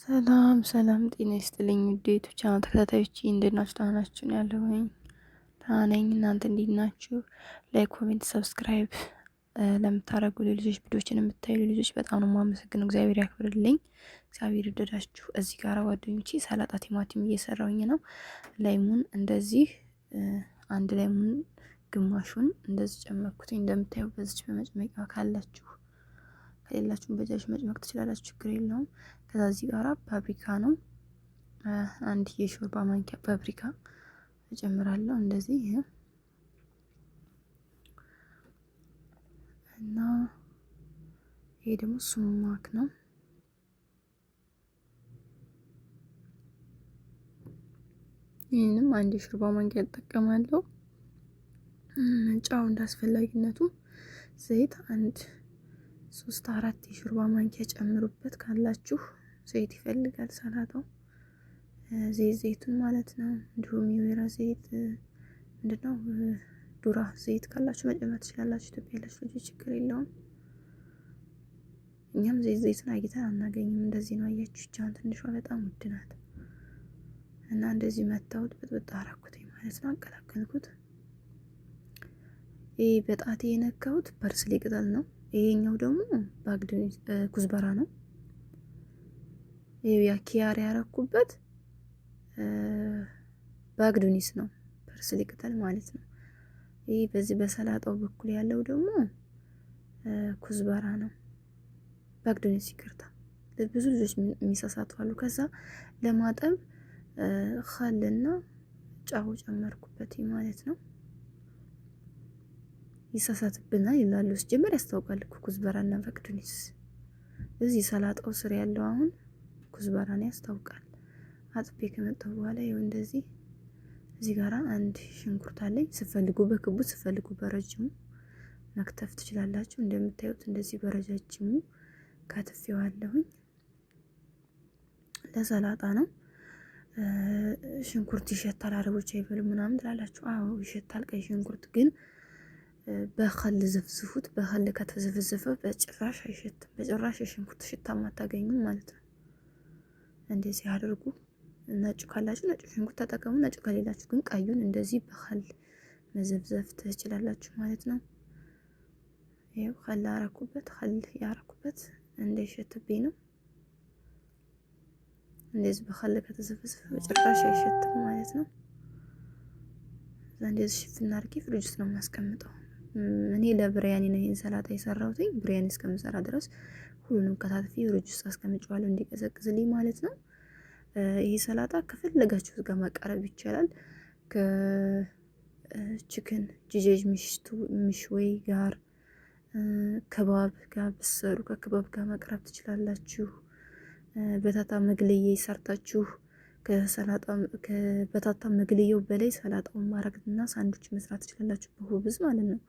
ሰላም ሰላም ጤና ይስጥልኝ ውድ የዩቲዩብ ቻናል ተከታታዮች እንዴት ናችሁ? ደህና ናችሁ? ነው ያለሁኝ። ደህና ነኝ። እናንተ እንዴት ናችሁ? ላይክ፣ ኮሜንት፣ ሰብስክራይብ ለምታደርጉ ልጆች ቪዲዮችን የምታዩ ልጆች በጣም ነው የማመሰግነው። እግዚአብሔር ያክብርልኝ። እግዚአብሔር ይወደዳችሁ። እዚህ ጋር ጓደኞቼ ሰላጣ ቲማቲም እየሰራሁኝ ነው። ላይሙን እንደዚህ አንድ ላይሙን ግማሹን እንደዚህ ጨመርኩትኝ። እንደምታዩ በዚች በመጭመቂያ ካላችሁ ከሌላችሁም በጃሽ መጭመቅ ትችላላችሁ፣ ችግር የለውም። ከዛ እዚህ ጋራ ፓፕሪካ ነው አንድ የሾርባ ማንኪያ ፓፕሪካ እጨምራለሁ እንደዚህ እና ይሄ ደግሞ ሱማክ ነው። ይህንም አንድ የሾርባ ማንኪያ እጠቀማለሁ። ጫው እንዳስፈላጊነቱ፣ ዘይት አንድ 3-4 የሾርባ ማንኪያ ጨምሩበት ካላችሁ። ዘይት ይፈልጋል ሰላጣው፣ ዘይቱን ማለት ነው። እንዲሁም የወይራ ዘይት ምንድነው ዱራ ዘይት ካላችሁ መጨመር ትችላላችሁ። ኢትዮጵያ ያላችሁ ልጆች ችግር የለውም። እኛም ዘይቱን አግኝተን አናገኝም። እንደዚህ ነው አያችሁ። ቻን ትንሿ በጣም ውድ ናት እና እንደዚህ መታወት በጥብጥ አረኩትኝ ማለት ነው። አቀላቀልኩት። ይሄ በጣቴ የነካሁት ፐርስሊ ቅጠል ነው። ይሄኛው ደግሞ ባግድኒ ኩዝበራ ነው። ይሄ ያ ኪያር ያረኩበት ባግድኒስ ነው፣ ፐርስሊ ቅጠል ማለት ነው። ይሄ በዚህ በሰላጣው በኩል ያለው ደግሞ ኩዝበራ ነው፣ ባግድኒስ ይቅርታ። ብዙ ልጆች የሚሳሳቱ አሉ። ከዛ ለማጠብ ኸልና ጫው ጨመርኩበት ማለት ነው። ይሳሳትብናል ይላሉ። ሲጀመር ያስታውቃል እኮ ኩዝበራና ባግድኒስ። እዚህ ሰላጣው ስር ያለው አሁን ኩዝበራን ያስታውቃል። አጥቤ ከመጣሁ በኋላ ይኸው እንደዚህ እዚህ ጋራ አንድ ሽንኩርት አለኝ። ስፈልጉ በክቡ ስፈልጉ በረጅሙ መክተፍ ትችላላችሁ። እንደምታዩት እንደዚህ በረጃጅሙ ከትፌዋለሁኝ። ለሰላጣ ነው። ሽንኩርት ይሸታል አረቦች አይበሉ ምናምን ትላላችሁ። አዎ ይሸታል። ቀይ ሽንኩርት ግን በኸል ዘፍዝፉት። በኸል ከተዘፈዘፈ በጭራሽ አይሸትም። በጭራሽ የሽንኩርት ሽታ አታገኙም ማለት ነው። እንደዚህ አድርጉ። ነጭ ካላችሁ ነጭ ሽንኩርት ተጠቀሙ። ነጭ ከሌላችሁ ግን ቀዩን እንደዚህ በኸል መዘፍዘፍ ትችላላችሁ ማለት ነው። ይሄው ኸል አረኩበት። ኸል ያረኩበት እንዳይሸትብኝ ነው። እንደዚህ በኸል ከተዘፈዘፈ በጭራሽ አይሸትም ማለት ነው። እንደዚህ ሽፍና አድርጌ ፍሪጅ ውስጥ ነው የማስቀምጠው። እኔ ለብሪያኒ ነው ይሄን ሰላጣ የሰራሁት። ብሪያኒ እስከምሰራ ድረስ ሁሉንም ከታትፊ ፍሪጅ ውስጥ አስቀምጨዋለሁ እንዲቀዘቅዝልኝ ማለት ነው። ይሄ ሰላጣ ከፈለጋችሁ ጋር ማቀረብ ይቻላል። ከቺክን ጂጄጅ ምሽወይ ጋር ከባብ ጋር ብሰሩ ከከባብ ጋር ማቅረብ ትችላላችሁ። በታታ መግለዬ ሰርታችሁ ከበታታ መግለዬው በላይ ሰላጣውን ማረግና ሳንዱች መስራት ትችላላችሁ፣ በሁብዝ ማለት ነው።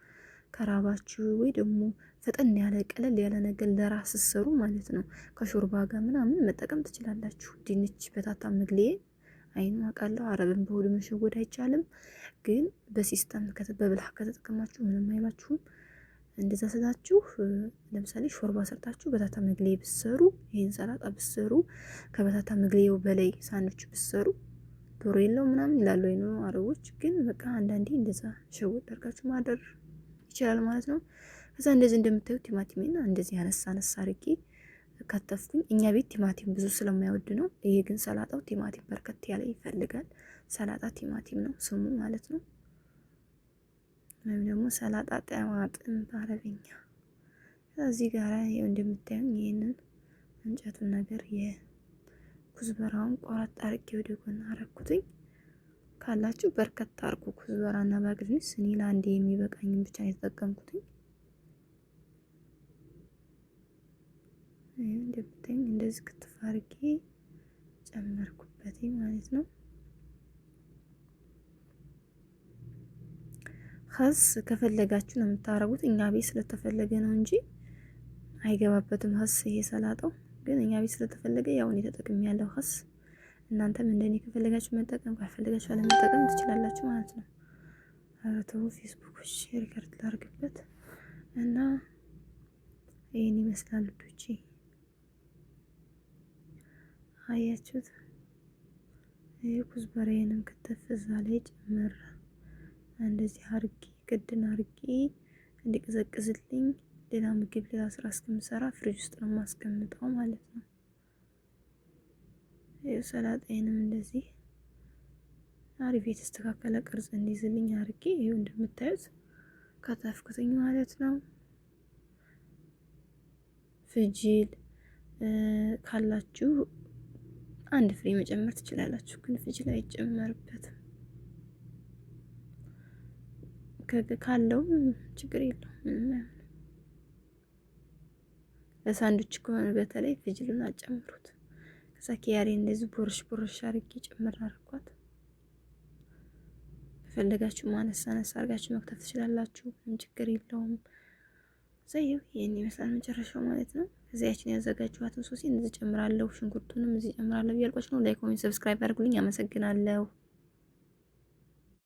ከራባችሁ ወይ ደግሞ ፈጠን ያለ ቀለል ያለ ነገር ለራስ ሰሩ ማለት ነው። ከሾርባ ጋር ምናምን መጠቀም ትችላላችሁ። ድንች በታታ መግለዬ አይኑ አውቃለሁ። አረብን በሁሉ መሸወድ አይቻልም፣ ግን በሲስተም በብልህ ከተጠቀማችሁ ምንም አይሏችሁም። እንደዛ ስላችሁ ለምሳሌ ሾርባ ሰርታችሁ በታታ መግለዬ ብሰሩ፣ ይሄን ሰላጣ ብሰሩ፣ ከበታታ መግለዬው በላይ ሳንዱች ብሰሩ ዶሮ የለው ምናምን ይላሉ አይኑ አረቦች። ግን በቃ አንዳንዴ እንደዛ ሸወድ አድርጋችሁ ማደር ይችላል ማለት ነው። ከዛ እንደዚህ እንደምታዩት ቲማቲሜና እንደዚህ አነሳ አድርጌ ከተፍኩኝ። እኛ ቤት ቲማቲም ብዙ ስለማይወድ ነው። ይሄ ግን ሰላጣው ቲማቲም በርከት ያለ ይፈልጋል። ሰላጣ ቲማቲም ነው ስሙ ማለት ነው። ወይም ደግሞ ሰላጣ ጢማጢም በአረብኛ። እዚህ ጋር ይሄው እንደምታዩኝ ይሄንን እንጨቱን ነገር የኩዝበራውን ቆራጥ አርጌ ወደ ጎን አረኩትኝ። ካላችሁ በርከት አርጉ ኩዝበራና ባግድኒስ። እኔ ለአንዴ የሚበቃኝን ብቻ ነው የተጠቀምኩትኝ። እንደምታዩኝ እንደዚህ ክትፍ አርጌ ጨመርኩበት ማለት ነው። ኸስ ከፈለጋችሁ ነው የምታረጉት። እኛ ቤት ስለተፈለገ ነው እንጂ አይገባበትም ኸስ። ይሄ ሰላጣው ግን እኛ ቤት ስለተፈለገ ያው እኔ ተጠቅሜ ያለው ኸስ። እናንተም እንደኔ ከፈለጋችሁ መጠቀም ካልፈለጋችሁ አለመጠቀም ትችላላችሁ ማለት ነው። አረተው ፌስቡክ ሪከርድ ላርግበት እና ይሄን ይመስላል ልጆቼ። አያችሁት? ይሄ ኩዝበሬንም ከተፍ እዛ ላይ ጨምር እንደዚህ አርጌ ክድን አርጌ እንዲቀዘቅዝልኝ ሌላ ምግብ ሌላ ስራ እስከምሰራ ፍሪጅ ውስጥ ነው የማስቀምጠው ማለት ነው። ይሄ ሰላጣዬንም እንደዚህ አሪፍ የተስተካከለ ቅርጽ እንዲይዝልኝ አርጌ ይሄው እንደምታዩት ከተፍኩትኝ ማለት ነው። ፍጅል ካላችሁ አንድ ፍሬ መጨመር ትችላላችሁ፣ ግን ፍጅል አይጨመርበትም። ካለው ችግር የለውም ምንም አይሆንም። ለሳንዱች ከሆነ በተለይ ፍጅልን አጨምሩት። ከዛ ኪያሬ እንደዚህ ቦርሽ ቦርሽ አርጌ ጨምር አርኳት። ከፈለጋችሁ ማነስ አነስ አርጋችሁ መክተፍ ትችላላችሁ፣ ምንም ችግር የለውም። ዘይው ይሄን ይመስላል መጨረሻው ማለት ነው። ከዚያችን ያዘጋጀኋትን ሶሲ እንደዚህ ጨምራለሁ። ሽንኩርቱንም እዚህ ጨምራለሁ። ያልኳችሁ ነው። ላይክ፣ ኮሜንት፣ ሰብስክራይብ አድርጉልኝ። አመሰግናለሁ።